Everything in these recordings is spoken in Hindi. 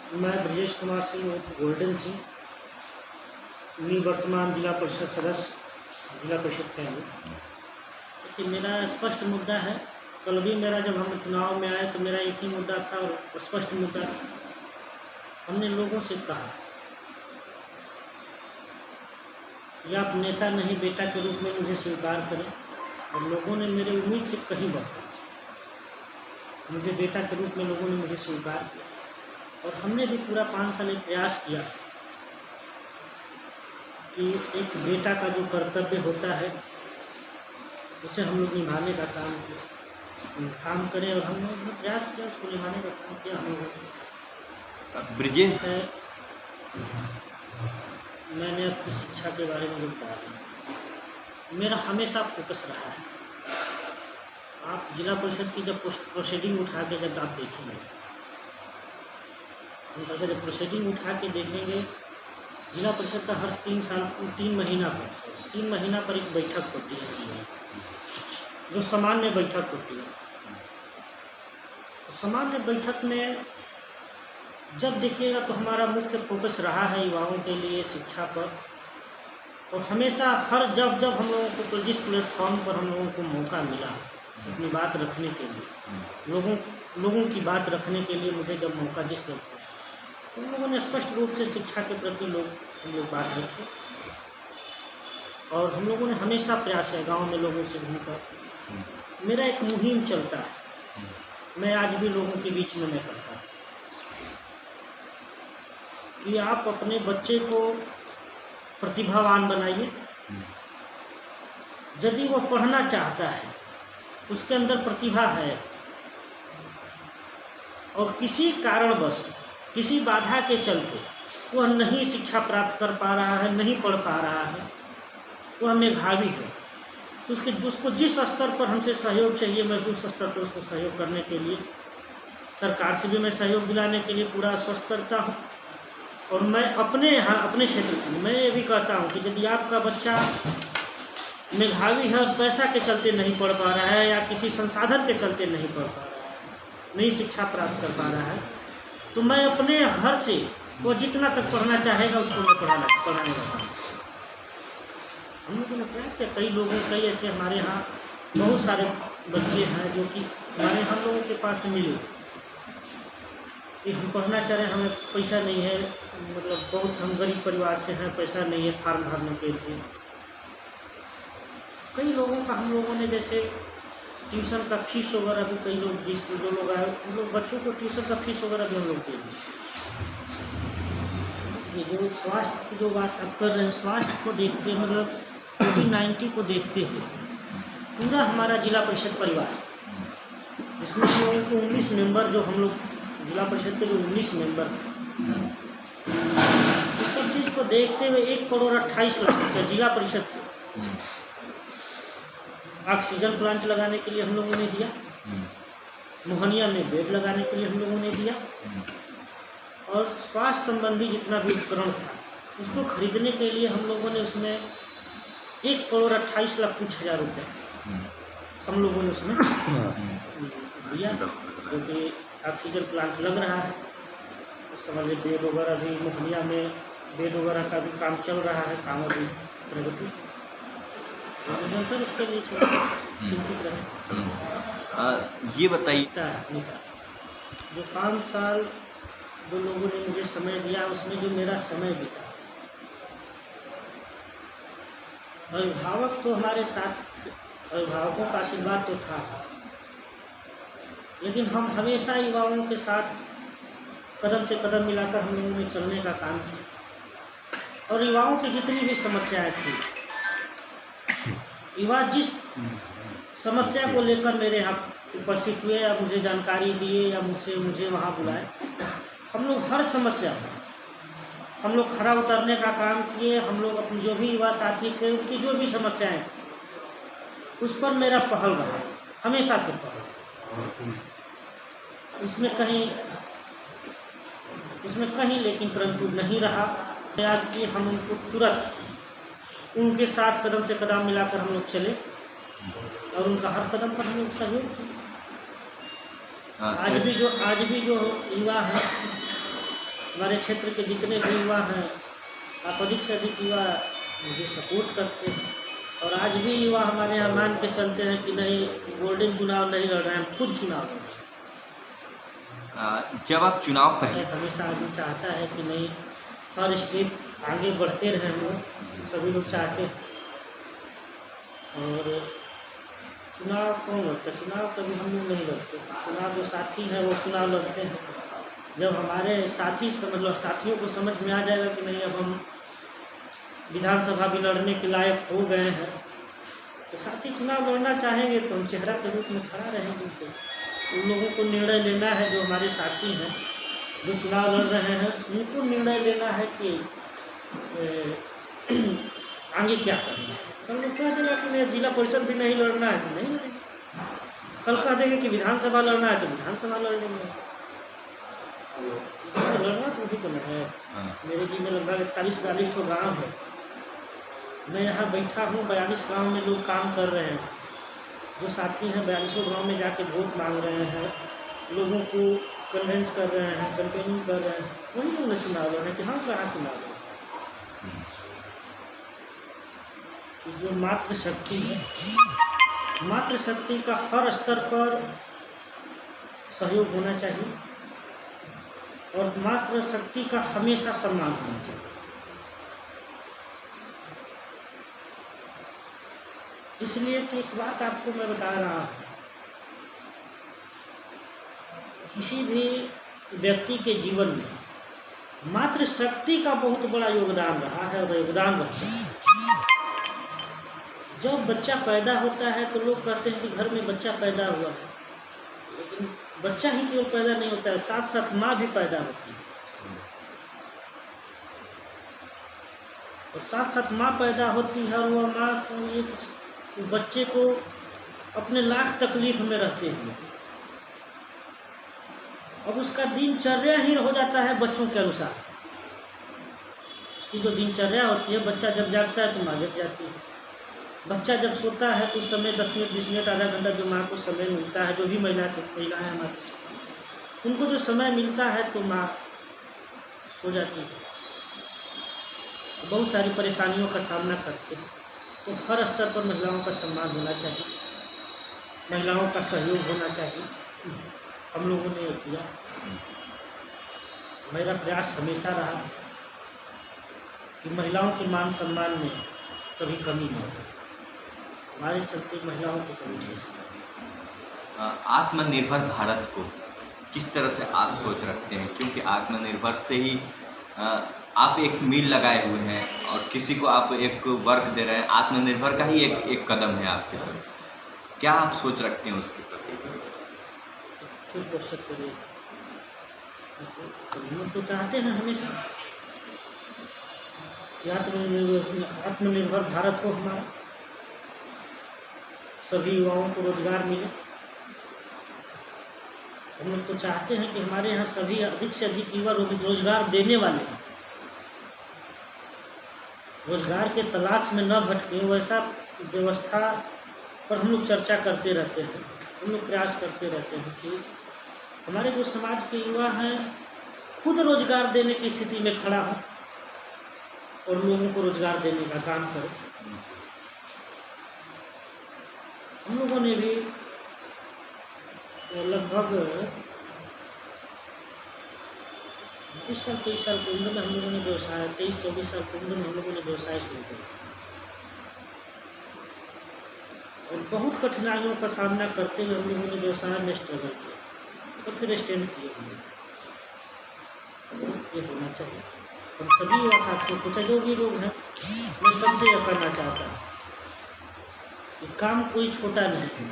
मैं ब्रजेश कुमार सिंह गोल्डन सिंह निवर्तमान जिला परिषद सदस्य जिला परिषद कैंडी। देखिए, मेरा स्पष्ट मुद्दा है। कल भी मेरा जब हम चुनाव में आए तो मेरा एक ही मुद्दा था और स्पष्ट मुद्दा था। हमने लोगों से कहा कि आप नेता नहीं बेटा के रूप में मुझे स्वीकार करें, और लोगों ने मेरे उम्मीद से कहीं बढ़ा मुझे बेटा के रूप में लोगों ने मुझे स्वीकार किया। और हमने भी पूरा 5 साल एक प्रयास किया कि एक बेटा का जो कर्तव्य होता है उसे हम लोग निभाने का काम करें, और हम लोगों ने प्रयास किया उसको निभाने का काम किया। हम लोगों ब्रिजेश है मैंने आपको शिक्षा के बारे में बता दिया। मेरा हमेशा फोकस रहा है। आप जिला परिषद की जब प्रोसीडिंग उठा के जब आप देखेंगे, हम सब जब प्रोसीडिंग उठा के देखेंगे, जिला परिषद का हर 3 महीना पर एक बैठक होती है, जो सामान्य बैठक होती है। तो सामान्य बैठक में जब देखिएगा तो हमारा मुख्य फोकस रहा है युवाओं के लिए शिक्षा पर। और हमेशा जब हम लोगों को जिस प्लेटफॉर्म पर हम लोगों को मौका मिला अपनी बात रखने के लिए, लोगों की बात रखने के लिए मुझे जब मौका जिस प्लेटफॉर्म, तो हम लोगों ने स्पष्ट रूप से शिक्षा के प्रति हम लोग बात रखी। और हम लोगों ने हमेशा प्रयास है गांव में लोगों से घूमकर। मेरा एक मुहिम चलता है, मैं आज भी लोगों के बीच में मैं करता हूँ कि आप अपने बच्चे को प्रतिभावान बनाइए। यदि वो पढ़ना चाहता है, उसके अंदर प्रतिभा है, और किसी कारणवश किसी बाधा के चलते वह नहीं शिक्षा प्राप्त कर पा रहा है, नहीं पढ़ पा रहा है, वह मेधावी है, तो उसको जिस स्तर पर हमसे सहयोग चाहिए, मैं उस स्तर पर उसको सहयोग करने के लिए सरकार से भी मैं सहयोग दिलाने के लिए पूरा आश्वस्त करता हूँ। और मैं अपने क्षेत्र से मैं ये भी कहता हूँ कि यदि आपका बच्चा मेधावी है और पैसा के चलते नहीं पढ़ पा रहा है या किसी संसाधन के चलते नहीं पढ़ पा रहा है, नहीं शिक्षा प्राप्त कर पा रहा है, तो मैं अपने घर से वो जितना तक पढ़ना चाहेगा उसको मैं पढ़ाने का। हम लोगों ने प्रयास किया। कई ऐसे हमारे यहाँ बहुत सारे बच्चे हैं जो कि हम लोगों के पास मिले कि हम पढ़ना चाह रहे हैं, हमें पैसा नहीं है, मतलब बहुत हम गरीब परिवार से हैं, पैसा नहीं है फार्म भरने के लिए। कई लोगों का हम लोगों ने जैसे ट्यूशन का फीस वगैरह भी कई लोग जो लोग आए उन लोग बच्चों को ट्यूशन का फीस वगैरह भी हम लोग दे दिए। ये जो स्वास्थ्य की जो बात आप कर रहे हैं, स्वास्थ्य को देखते मतलब COVID-19 को देखते हुए पूरा हमारा जिला परिषद परिवार, जिसमें हम लोगों को 19 मेंबर, जो हम लोग जिला परिषद के जो 19 मेंबर थे, इस सब चीज़ को देखते हुए 1,28,00,000 रुपये जिला परिषद से ऑक्सीजन प्लांट लगाने के लिए हम लोगों ने दिया, मोहनिया में बेड लगाने के लिए हम लोगों ने दिया, और स्वास्थ्य संबंधी जितना भी उपकरण था उसको खरीदने के लिए हम लोगों ने उसमें 1,28,00,000 रुपये हम लोगों ने उसमें दिया, क्योंकि ऑक्सीजन प्लांट लग रहा है। उस समय बेड वगैरह भी मोहनिया में बेड वगैरह का भी काम चल रहा है, काम अभी प्रगति निरंतर उसके लिए चिंतित रहे। ये बताइए, जो 5 साल जो लोगों ने मुझे समय दिया, उसमें जो मेरा समय बीता, अभिभावक तो हमारे साथ, अभिभावकों का आशीर्वाद तो था, लेकिन हम हमेशा युवाओं के साथ कदम से कदम मिलाकर हम लोगों ने चलने का काम किया। और युवाओं की जितनी भी समस्याएं थी, युवा जिस समस्या को लेकर मेरे यहाँ उपस्थित हुए या मुझे जानकारी दिए या मुझे वहाँ बुलाए, हम लोग हर समस्या हम लोग खरा उतरने का काम किए। हम लोग अपने जो भी युवा साथी थे उनकी जो भी समस्याएं थी उस पर मेरा पहल रहा, हमेशा से पहल। उसमें कहीं लेकिन परंतु नहीं रहा। याद कि हम उनको तुरंत उनके साथ कदम से कदम मिलाकर हम लोग चले, और उनका हर कदम पर हम लोग सहयोग किए। आज भी जो युवा हैं हमारे क्षेत्र के जितने भी युवा हैं, आप अधिक से अधिक युवा मुझे सपोर्ट करते हैं। और आज भी युवा हमारे यहाँ मान के चलते हैं कि नहीं, गोल्डन चुनाव नहीं लड़ रहे हैं, हम खुद चुनाव लड़ रहे हैं। जब आप चुनाव पहले हमेशा आदमी चाहता है कि नहीं, हर स्टेप आगे बढ़ते रहें, हम लोग सभी लोग चाहते हैं। और चुनाव कौन लड़ता है? चुनाव कभी हम लोग नहीं लड़ते। चुनाव जो साथी हैं वो चुनाव लड़ते हैं। जब हमारे साथी मतलब साथियों को समझ में आ जाएगा कि नहीं, अब हम विधानसभा भी लड़ने के लायक हो गए हैं, तो साथी चुनाव लड़ना चाहेंगे तो हम चेहरा के रूप में खड़ा रहेंगे। तो उन लोगों को निर्णय लेना है, जो हमारे साथी हैं जो चुनाव लड़ रहे हैं, उनको निर्णय लेना है कि आगे क्या करना है। कल लोग कह देगा कि मैं जिला परिषद भी नहीं लड़ना है तो नहीं लड़ेंगे। कल कह देंगे कि विधानसभा लड़ना है तो विधानसभा लड़ लेंगे। इसमें लड़ना तो उसी को नहीं है। मेरे जी में लगभग 41-42 ठो गाँव है। मैं यहाँ बैठा हूँ, 42 गाँव में लोग काम कर रहे हैं। जो साथी हैं 42 गाँव में जाके वोट मांग रहे हैं, लोगों को कन्वेंस कर रहे हैं, कैंपेनिंग कर रहे हैं। वही लोग चुनाव लड़ रहे हैं कि हम कहाँ चुनाव लड़। जो मातृशक्ति है, मातृशक्ति का हर स्तर पर सहयोग होना चाहिए और मातृशक्ति का हमेशा सम्मान होना चाहिए। इसलिए कि एक बात आपको मैं बता रहा हूँ, किसी भी व्यक्ति के जीवन में मातृशक्ति का बहुत बड़ा योगदान रहा है और योगदान रहता है। जब बच्चा पैदा होता है तो लोग कहते हैं कि घर में बच्चा पैदा हुआ है, लेकिन बच्चा ही केवल पैदा नहीं होता है, साथ साथ माँ भी पैदा होती है। और साथ साथ माँ पैदा होती है और वह माँ बच्चे को अपने लाख तकलीफ में रहते हुए, अब उसका दिनचर्या ही हो जाता है बच्चों के अनुसार। उसकी जो दिनचर्या होती है, बच्चा जब जागता है तो माँ जग जाती है, बच्चा जब सोता है तो उस समय 10 मिनट 20 मिनट आधा घंटा जो माँ को समय मिलता है, जो भी महिलाएं हमारे उनको जो समय मिलता है तो माँ सो जाती है। बहुत सारी परेशानियों का सामना करते हैं। तो हर स्तर पर महिलाओं का सम्मान होना चाहिए, महिलाओं का सहयोग होना चाहिए। हम लोगों ने किया, मेरा प्रयास हमेशा रहा कि महिलाओं के मान सम्मान में कभी कमी न हो। हमारे चलते महिलाओं को कभी ठेस। आत्मनिर्भर भारत को किस तरह से आप सोच रखते हैं? क्योंकि आत्मनिर्भर से ही आप एक मील लगाए हुए हैं और किसी को आप एक वर्क दे रहे हैं। आत्मनिर्भर का ही एक कदम है आपके तरफ। क्या आप सोच रखते हैं उसके प्रति? फिर कोशिश करिए। हम तो चाहते हैं हमेशा कि आत्मनिर्भर भारत हो हमारा, सभी युवाओं को रोजगार मिले। हम लोग तो चाहते हैं कि हमारे यहाँ सभी अधिक से अधिक युवा रोजगार देने वाले हैं, रोजगार के तलाश में न भटके। वैसा व्यवस्था पर हम लोग चर्चा करते रहते हैं, हम लोग प्रयास करते रहते हैं कि हमारे जो समाज के युवा हैं खुद रोजगार देने की स्थिति में खड़ा हो और लोगों को रोजगार देने का काम करें। हम लोगों ने भी लगभग 20 साल 23 साल की उम्र में हम लोगों ने व्यवसाय 23-24 साल की उम्र में हम लोगों ने व्यवसाय शुरू किया और बहुत कठिनाइयों का सामना करते हुए हम लोगों ने व्यवसाय में स्ट्रगल किया और फिर स्टैंड किए। ये होना चाहिए। हम सभी युवा साथियों को, चाहे जो भी लोग हैं, मैं सबसे यह करना चाहता हूँ कि काम कोई छोटा नहीं है,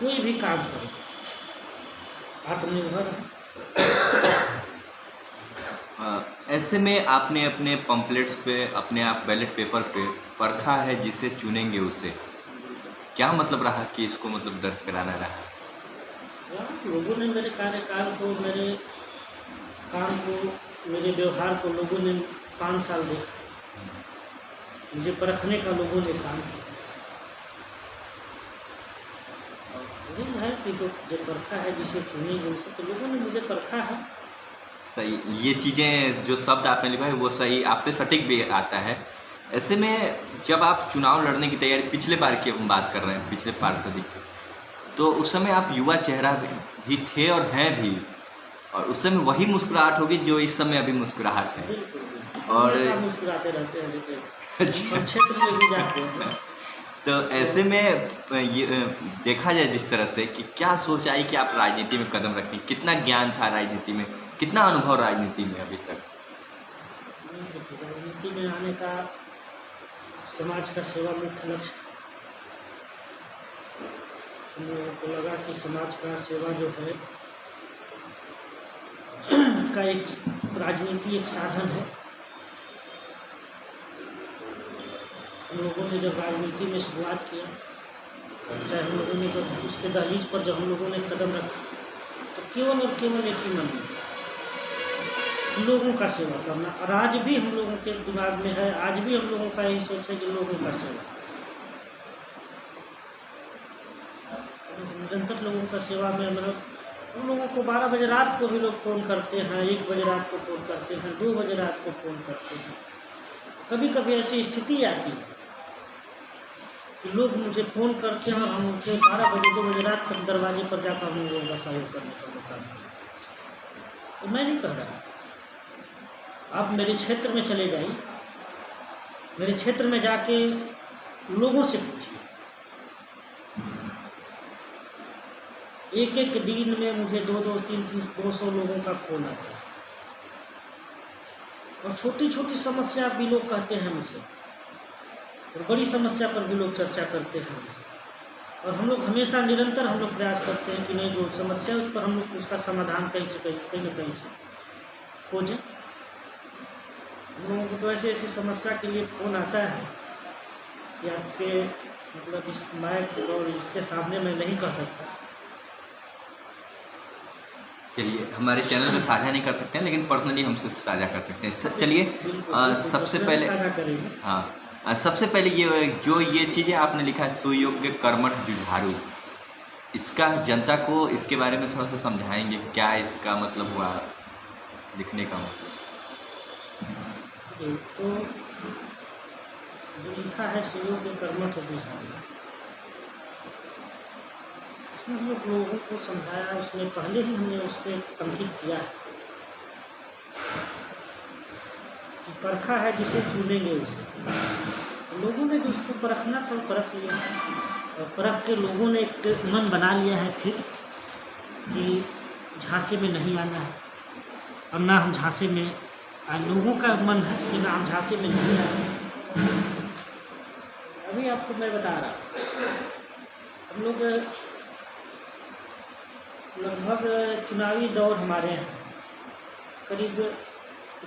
कोई भी काम करो, आत्मनिर्भर है। ऐसे में आपने अपने पम्पलेट्स पे, अपने आप बैलेट पेपर पे परखा है जिसे चुनेंगे उसे, क्या मतलब रहा कि इसको मतलब दर्ज कराना रहा? लोगों ने मेरे कार्यकाल को, मेरे काम को, मेरे व्यवहार को लोगों ने 5 साल देखा, मुझे परखने का लोगों ने काम किया। यही है कि जो परखा है, जिसे चुनेंगे उसे, तो लोगों ने मुझे परखा है, सही, ये चीज़ें जो शब्द आपने लिखा है वो सही, आप पे सटीक भी आता है। ऐसे में जब आप चुनाव लड़ने की तैयारी, पिछले बार की हम बात कर रहे हैं, पिछले पार्षद की, तो उस समय आप युवा चेहरा भी थे और हैं भी, और उस समय वही मुस्कुराहट होगी जो इस समय अभी मुस्कुराहट है। और हमेशा मुस्कुराते रहते हैं, लेकिन और क्षेत्र में भी जाते हैं। तो ऐसे में ये देखा जाए जिस तरह से कि क्या सोच आई कि आप राजनीति में कदम रखें, कितना ज्ञान था राजनीति में, कितना अनुभव राजनीति में अभी तक? राजनीति में आने का समाज का सेवा मुख्य लक्ष्य था। हम लोगों को लगा कि समाज का सेवा जो है का एक राजनीति एक साधन है। हम लोगों ने जब राजनीति में शुरुआत किया, चाहे हम लोगों ने जब उसके दहलीज पर जब हम लोगों ने कदम रखा, तो केवल और केवल एक ही मन में लोगों का सेवा करना। और आज भी हम लोगों के दिमाग में है, आज भी हम लोगों का यही सोच है कि लोगों का सेवा, निरंतर लोगों का सेवा में। मतलब उन लोगों को 12 बजे रात को भी लोग फ़ोन करते हैं, 1 बजे रात को फ़ोन करते हैं, 2 बजे रात को फ़ोन करते हैं। कभी कभी ऐसी स्थिति आती है कि लोग मुझे फ़ोन करते हैं और हम उनसे 12 बजे 2 बजे रात तक दरवाजे पर जाकर हम लोगों का सहयोग करने का मौका मिलता है। तो मैं नहीं कह रहा, आप मेरे क्षेत्र में चले जाइए, मेरे क्षेत्र में जाके लोगों से पूछिए। एक एक दिन में मुझे 200 लोगों का फ़ोन आता है, और छोटी छोटी समस्या भी लोग कहते हैं मुझे, और बड़ी समस्या पर भी लोग चर्चा करते हैं मुझसे। और हम लोग हमेशा निरंतर हम लोग प्रयास करते हैं कि नहीं, जो समस्या है उस पर हम लोग उसका समाधान कहीं न कहीं से खोजें। हम लोगों को तो ऐसी समस्या के लिए फ़ोन आता है कि आपके मतलब इस माइक और इसके सामने मैं नहीं कह सकता। चलिए, हमारे चैनल में साझा नहीं कर सकते हैं, लेकिन पर्सनली हमसे साझा कर सकते हैं। चलिए, सबसे पहले हाँ, सबसे पहले ये चीज़ें आपने लिखा है, सुयोग्य कर्मठ जुझारू, इसका जनता को इसके बारे में थोड़ा सा समझाएंगे, क्या इसका मतलब हुआ, लिखने का मतलब? तो जो लिखा है सुयोग्य कर्मठ जुझारू, उसमें हम लोगों को समझाया, उसमें पहले ही हमने उस पर अंकित किया है कि परखा है जिसे चुनेंगे उसे। तो लोगों ने जो उसको परखना था वो परख लिया, और परख के लोगों ने एक मन बना लिया है फिर कि झांसे में नहीं आना है, और ना हम झांसे में लोगों का मन है कि ना हम झांसे में नहीं आए। अभी आपको मैं बता रहा, हम लोग लगभग चुनावी दौर हमारे यहाँ करीब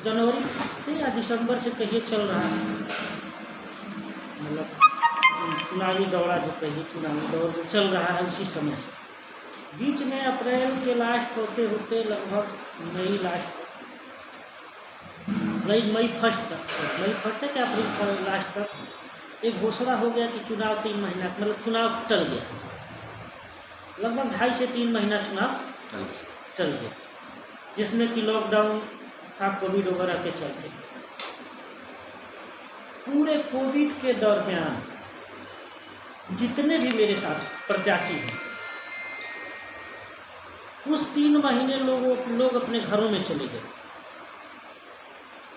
जनवरी से या दिसंबर से कहिए चल रहा है। मतलब चुनावी दौरा जो कहिए, चुनावी दौर जो चल रहा है उसी समय से बीच में अप्रैल के लास्ट होते होते लगभग मई फर्स्ट तक या अप्रैल लास्ट तक एक घोषणा हो गया कि चुनाव 3 महीना, मतलब चुनाव टल गया, लगभग 2.5 से 3 महीना चुनाव चल गया, जिसमें कि लॉकडाउन था कोविड वगैरह के चलते। पूरे कोविड के दरमियान जितने भी मेरे साथ प्रत्याशी हैं, उस 3 महीने लोग अपने घरों में चले गए,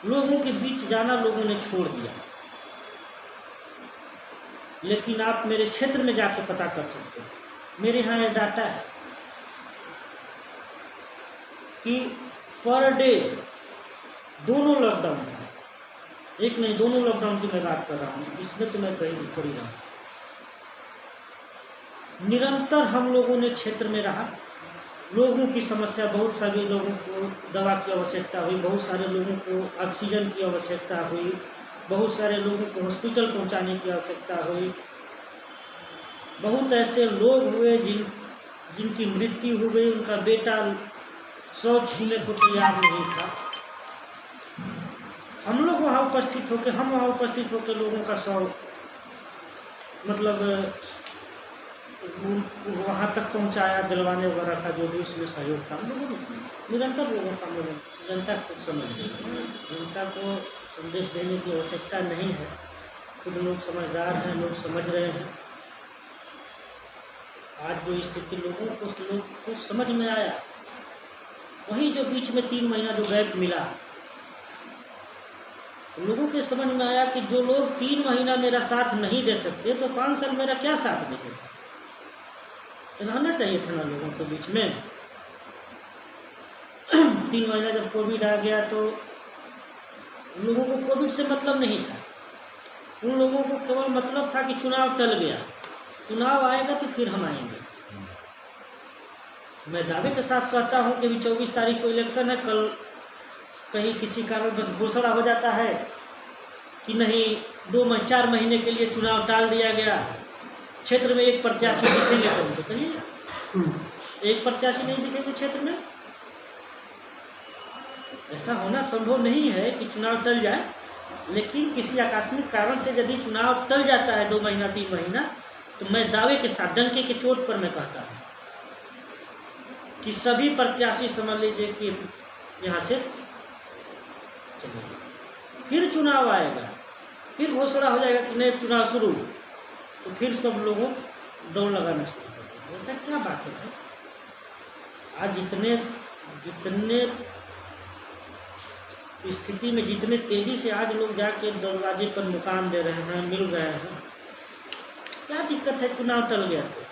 लोगों के बीच जाना लोगों ने छोड़ दिया। लेकिन आप मेरे क्षेत्र में जाके पता कर सकते हैं, मेरे यहाँ ये डाटा है कि पर डे दोनों लॉकडाउन था, एक नहीं दोनों लॉकडाउन की मैं बात कर रहा हूँ, इसमें तो मैं कहीं कर ही रहा हूँ। निरंतर हम लोगों ने क्षेत्र में रहा, लोगों की समस्या, बहुत सारे लोगों को दवा की आवश्यकता हुई, बहुत सारे लोगों को ऑक्सीजन की आवश्यकता हुई, बहुत सारे लोगों को हॉस्पिटल पहुंचाने की आवश्यकता हुई। बहुत ऐसे लोग हुए जिनकी मृत्यु हो गई, उनका बेटा शौच छूने को तैयार नहीं था। हम लोग वहाँ उपस्थित होकर लोगों का मतलब वहाँ तक पहुँचाया, जलवाने वगैरह का जो भी उसमें सहयोग था, हम लोगों ने निरंतर लोगों का जनता खुद समझ रही है। जनता को संदेश देने की आवश्यकता नहीं है, खुद लोग समझदार हैं, लोग समझ रहे हैं। आज जो स्थिति लोगों को समझ में आया, वही जो बीच में 3 महीना जो गैप मिला, लोगों के समझ में आया कि जो लोग 3 महीना मेरा साथ नहीं दे सकते तो 5 साल मेरा क्या साथ देंगे। रहना चाहिए था ना लोगों के बीच में। 3 महीना जब कोविड आ गया तो लोगों को कोविड से मतलब नहीं था, उन लोगों को केवल मतलब था कि चुनाव टल गया, चुनाव आएगा तो फिर हम आएंगे। मैं दावे के साथ कहता हूं कि अभी 24 तारीख को इलेक्शन है, कल कहीं किसी कारण बस घोषणा हो जाता है कि नहीं 4 महीने के लिए चुनाव टाल दिया गया, क्षेत्र में एक प्रत्याशी दिखेंगे, कौन से कहिए एक प्रत्याशी नहीं दिखेंगे क्षेत्र में। ऐसा होना संभव नहीं है कि चुनाव टल जाए, लेकिन किसी आकस्मिक कारण से यदि चुनाव टल जाता है 2 महीना 3 महीना, तो मैं दावे के साथ डंके के चोट पर मैं कहता हूँ कि सभी प्रत्याशी समझ लीजिए कि यहाँ से चले, फिर चुनाव आएगा, फिर घोषणा हो जाएगा कि नहीं चुनाव शुरू, तो फिर सब लोगों दौड़ लगाना शुरू कर देंगे। ऐसा क्या बात है भाई? आज जितने स्थिति में जितने तेजी से आज लोग जाके दरवाजे पर मुकाम दे रहे हैं, मिल रहे हैं, क्या दिक्कत है? चुनाव टल गया तो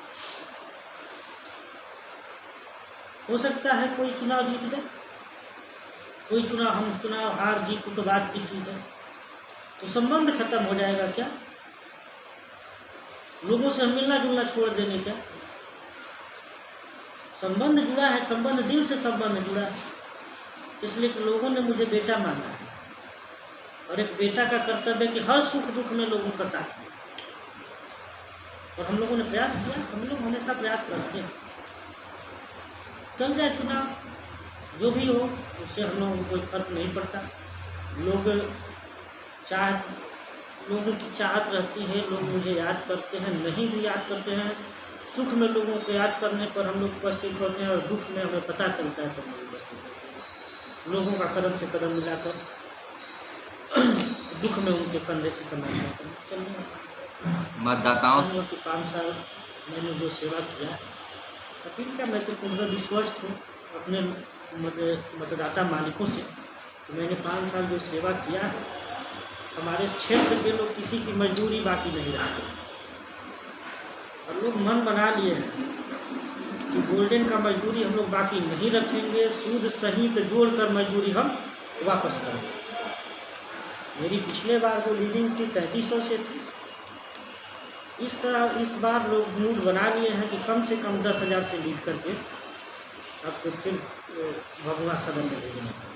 हो सकता है कोई चुनाव जीत गए, कोई चुनाव हार जीत तो बात की चीज है, तो संबंध खत्म हो जाएगा क्या? लोगों से मिलना जुलना छोड़ देने क्या? संबंध जुड़ा है, संबंध दिल से संबंध जुड़ा है, इसलिए कि लोगों ने मुझे बेटा माना है, और एक बेटा का कर्तव्य है कि हर सुख दुख में लोगों का साथ है। और हम लोगों ने प्रयास किया, हम लोग हमेशा प्रयास करते हैं। चल जाए चुनाव, जो भी हो उससे हम लोगों को कोई फर्क नहीं पड़ता। लोगों की चाहत रहती है, लोग मुझे याद करते हैं, नहीं भी याद करते हैं। सुख में लोगों को याद करने पर हम लोग उपस्थित होते हैं, और दुख में हमें पता चलता है तो हम लोग उपस्थित होते हैं। लोगों का कदम से कदम मिलाकर दुख में उनके कंधे से कंधा मिलाकर चलने मतदाताओं की 5 साल मैंने जो सेवा किया, अपील का मैं तो पूरा विश्वस्त हूँ अपने मतदाता मालिकों से। मैंने 5 साल जो सेवा किया है, हमारे क्षेत्र के लोग किसी की मजदूरी बाकी नहीं रखते, और लोग मन बना लिए हैं कि गोल्डन का मजदूरी हम लोग बाकी नहीं रखेंगे, सूद सहित जोड़कर मजदूरी हम वापस करेंगे। मेरी पिछले बार जो लीडिंग थी 3300 से थी, इस बार लोग मूड बना लिए हैं कि कम से कम 10,000 से लीड करके अब तो फिर भगवा सदन में भेजना है।